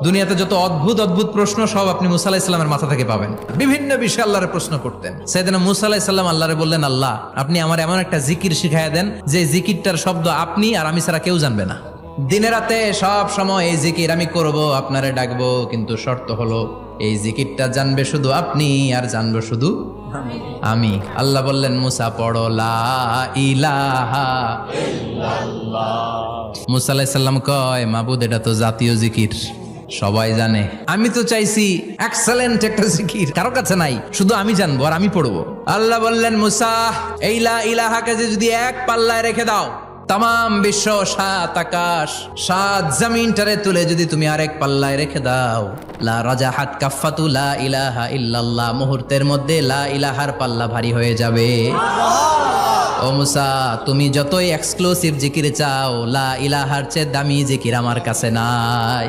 দুনিয়াতে যত অদ্ভুত অদ্ভুত প্রশ্ন সব আপনি মুসা আলাইহিস সালামের মাথা থেকে পাবেন। বিভিন্ন বিষয়ে আল্লাহরে প্রশ্ন করতেন। সাইয়েদনা মুসা আলাইহিস সালাম আল্লাহরে বললেন, আল্লাহ আপনি আমার এমন একটা জিকির শিখাইয়া দেন যে জিকিরটার শব্দ আপনি আর আমি ছাড়া কেউ জানবে না। দিনে রাতে সব সময় এই জিকির আমি করব, আপনারে ডাকবো, কিন্তু শর্ত হলো এই জিকিরটা জানবে শুধু আপনি আর জানবো শুধু আমি। আল্লাহ বললেন, মুসা পড়ো লা ইলাহা ইল্লাল্লাহ। মুসা আলাইহিস সালাম কয়, মাবুদ এটা তো জাতীয় জিকির, সবাই জানে। আমি তো চাইছি এক্সেলেন্ট একটা জিকির, কারো কাছে নাই, শুধু আমি জানবো আর আমি পড়বো। আল্লাহ বললেন, মুসা এই লা ইলাহাকে যদি এক পাল্লায় রেখে দাও, তাম বিশ্ব, 7 আকাশ 7 জমিনটারে তুলে যদি তুমি আরেক পাল্লায় রেখে দাও, লা রাজাহাত কাফাতু লা ইলাহা ইল্লাল্লাহ, মুহূর্তের মধ্যে লা ইলাহার পাল্লা ভারী হয়ে যাবে। ও মুসা, তুমি যতই এক্সক্লুসিভ জিকির চাও, লা ইলাহার চেয়ে দামি জিকির আমার কাছে নাই।